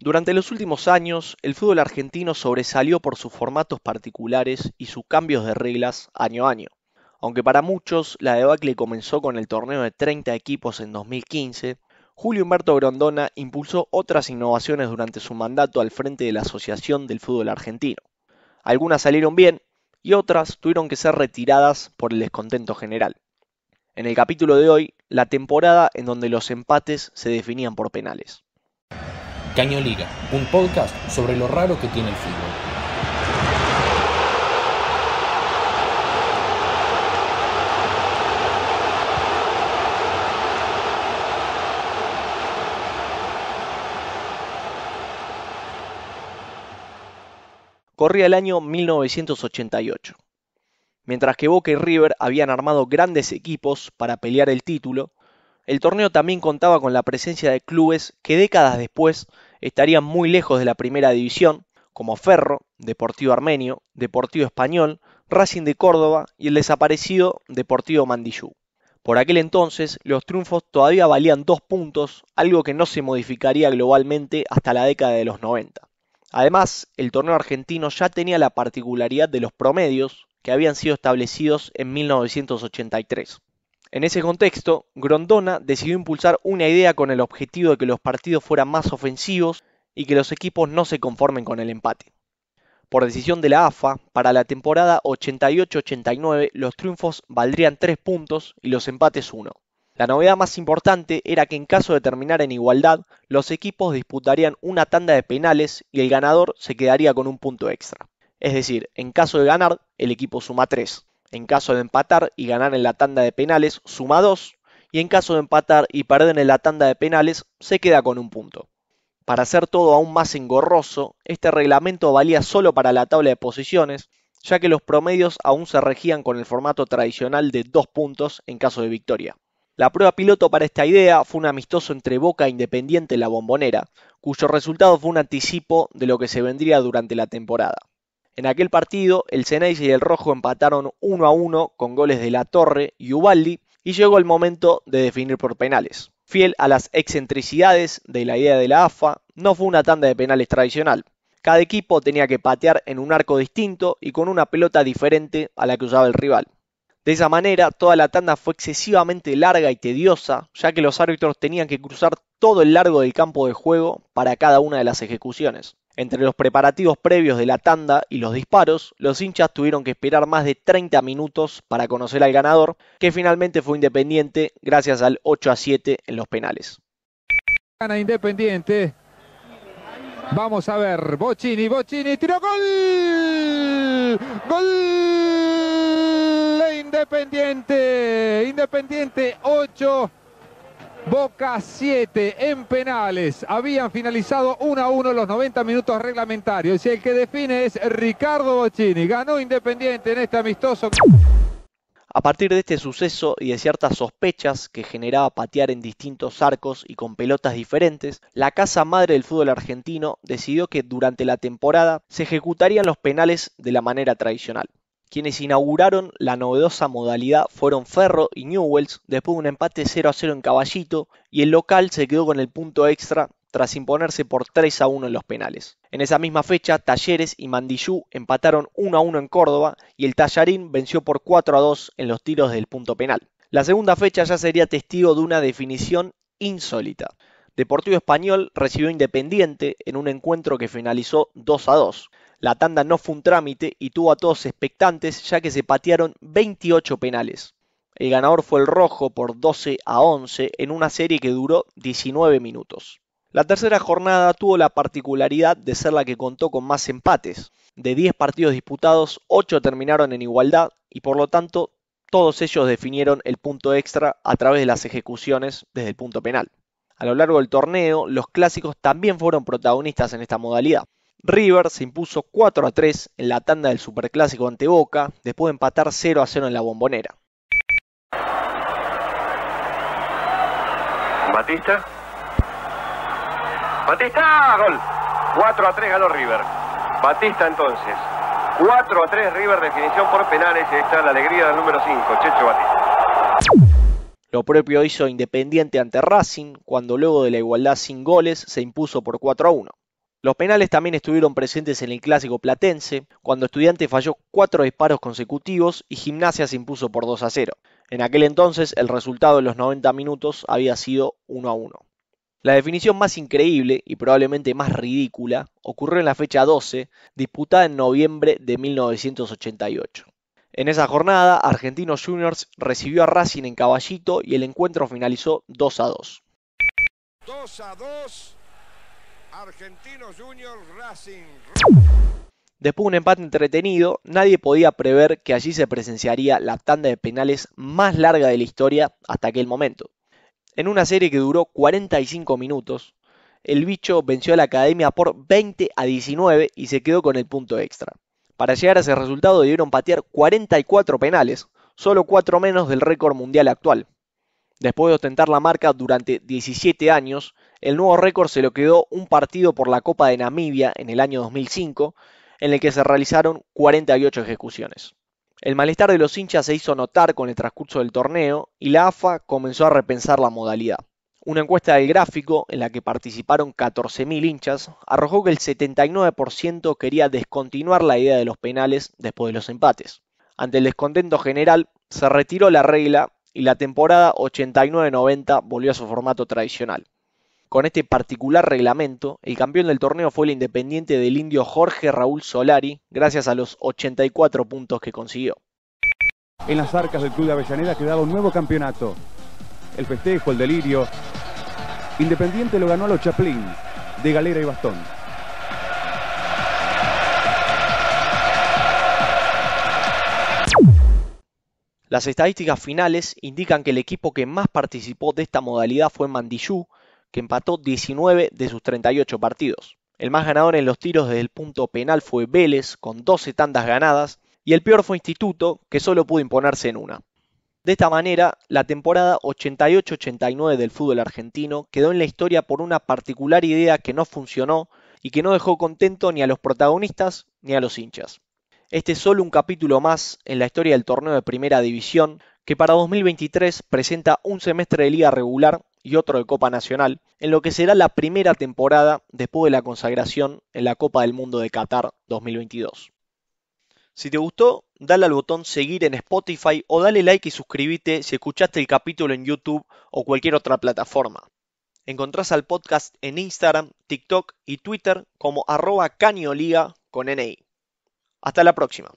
Durante los últimos años, el fútbol argentino sobresalió por sus formatos particulares y sus cambios de reglas año a año. Aunque para muchos la debacle comenzó con el torneo de 30 equipos en 2015, Julio Humberto Grondona impulsó otras innovaciones durante su mandato al frente de la Asociación del Fútbol Argentino. Algunas salieron bien y otras tuvieron que ser retiradas por el descontento general. En el capítulo de hoy, la temporada en donde los empates se definían por penales. Caño Liga, un podcast sobre lo raro que tiene el fútbol. Corría el año 1988. Mientras que Boca y River habían armado grandes equipos para pelear el título, el torneo también contaba con la presencia de clubes que décadas después estarían muy lejos de la primera división, como Ferro, Deportivo Armenio, Deportivo Español, Racing de Córdoba y el desaparecido Deportivo Mandillú. Por aquel entonces, los triunfos todavía valían 2 puntos, algo que no se modificaría globalmente hasta la década de los 90. Además, el torneo argentino ya tenía la particularidad de los promedios que habían sido establecidos en 1983. En ese contexto, Grondona decidió impulsar una idea con el objetivo de que los partidos fueran más ofensivos y que los equipos no se conformen con el empate. Por decisión de la AFA, para la temporada 88-89 los triunfos valdrían 3 puntos y los empates 1. La novedad más importante era que en caso de terminar en igualdad, los equipos disputarían una tanda de penales y el ganador se quedaría con un punto extra. Es decir, en caso de ganar, el equipo suma 3. En caso de empatar y ganar en la tanda de penales, suma 2, y en caso de empatar y perder en la tanda de penales, se queda con un punto. Para hacer todo aún más engorroso, este reglamento valía solo para la tabla de posiciones, ya que los promedios aún se regían con el formato tradicional de 2 puntos en caso de victoria. La prueba piloto para esta idea fue un amistoso entre Boca e Independiente en la Bombonera, cuyo resultado fue un anticipo de lo que se vendría durante la temporada. En aquel partido, el Ceneice y el Rojo empataron 1-1 con goles de La Torre y Ubaldi y llegó el momento de definir por penales. Fiel a las excentricidades de la idea de la AFA, no fue una tanda de penales tradicional. Cada equipo tenía que patear en un arco distinto y con una pelota diferente a la que usaba el rival. De esa manera, toda la tanda fue excesivamente larga y tediosa, ya que los árbitros tenían que cruzar todo el largo del campo de juego para cada una de las ejecuciones. Entre los preparativos previos de la tanda y los disparos, los hinchas tuvieron que esperar más de 30 minutos para conocer al ganador, que finalmente fue Independiente gracias al 8-7 en los penales. Gana Independiente. Vamos a ver, Bocini, tiró gol. Gol de Independiente 8. Boca 7 en penales. Habían finalizado 1-1 los 90 minutos reglamentarios. Y el que define es Ricardo Bocini. Ganó Independiente en este amistoso. A partir de este suceso y de ciertas sospechas que generaba patear en distintos arcos y con pelotas diferentes, la casa madre del fútbol argentino decidió que durante la temporada se ejecutarían los penales de la manera tradicional. Quienes inauguraron la novedosa modalidad fueron Ferro y Newell's después de un empate 0-0 en Caballito, y el local se quedó con el punto extra tras imponerse por 3-1 en los penales. En esa misma fecha, Talleres y Mandillú empataron 1-1 en Córdoba y el Tallarín venció por 4-2 en los tiros del punto penal. La segunda fecha ya sería testigo de una definición insólita. Deportivo Español recibió Independiente en un encuentro que finalizó 2-2. La tanda no fue un trámite y tuvo a todos expectantes, ya que se patearon 28 penales. El ganador fue el Rojo por 12-11 en una serie que duró 19 minutos. La tercera jornada tuvo la particularidad de ser la que contó con más empates. De 10 partidos disputados, 8 terminaron en igualdad y por lo tanto todos ellos definieron el punto extra a través de las ejecuciones desde el punto penal. A lo largo del torneo, los clásicos también fueron protagonistas en esta modalidad. River se impuso 4-3 en la tanda del Superclásico ante Boca, después de empatar 0-0 en la Bombonera. Batista, gol. 4-3 ganó River. Batista entonces. 4-3 River, definición por penales. Y ahí está la alegría del número 5, Checho Batista. Lo propio hizo Independiente ante Racing, cuando luego de la igualdad sin goles se impuso por 4-1. Los penales también estuvieron presentes en el Clásico Platense, cuando Estudiantes falló 4 disparos consecutivos y Gimnasia se impuso por 2-0. En aquel entonces el resultado de los 90 minutos había sido 1-1. La definición más increíble y probablemente más ridícula ocurrió en la fecha 12, disputada en noviembre de 1988. En esa jornada, Argentinos Juniors recibió a Racing en Caballito y el encuentro finalizó 2-2. 2-2, Argentinos Juniors Racing. Después de un empate entretenido, nadie podía prever que allí se presenciaría la tanda de penales más larga de la historia hasta aquel momento. En una serie que duró 45 minutos, el bicho venció a la Academia por 20-19 y se quedó con el punto extra. Para llegar a ese resultado debieron patear 44 penales, solo 4 menos del récord mundial actual. Después de ostentar la marca durante 17 años, el nuevo récord se lo quedó un partido por la Copa de Namibia en el año 2005, en el que se realizaron 48 ejecuciones. El malestar de los hinchas se hizo notar con el transcurso del torneo y la AFA comenzó a repensar la modalidad. Una encuesta del Gráfico, en la que participaron 14.000 hinchas, arrojó que el 79% quería descontinuar la idea de los penales después de los empates. Ante el descontento general, se retiró la regla y la temporada 89-90 volvió a su formato tradicional. Con este particular reglamento, el campeón del torneo fue el Independiente del indio Jorge Raúl Solari, gracias a los 84 puntos que consiguió. En las arcas del Club de Avellaneda quedaba un nuevo campeonato. El festejo, el delirio. Independiente lo ganó a los Chaplin, de galera y bastón. Las estadísticas finales indican que el equipo que más participó de esta modalidad fue Mandillú, que empató 19 de sus 38 partidos. El más ganador en los tiros desde el punto penal fue Vélez, con 12 tandas ganadas, y el peor fue Instituto, que solo pudo imponerse en una. De esta manera, la temporada 88-89 del fútbol argentino quedó en la historia por una particular idea que no funcionó y que no dejó contento ni a los protagonistas ni a los hinchas. Este es solo un capítulo más en la historia del torneo de Primera División, que para 2023 presenta un semestre de Liga Regular y otro de Copa Nacional, en lo que será la primera temporada después de la consagración en la Copa del Mundo de Qatar 2022. Si te gustó, dale al botón seguir en Spotify o dale like y suscríbete si escuchaste el capítulo en YouTube o cualquier otra plataforma. Encontrás al podcast en Instagram, TikTok y Twitter como @cañoliga con NI. Hasta la próxima.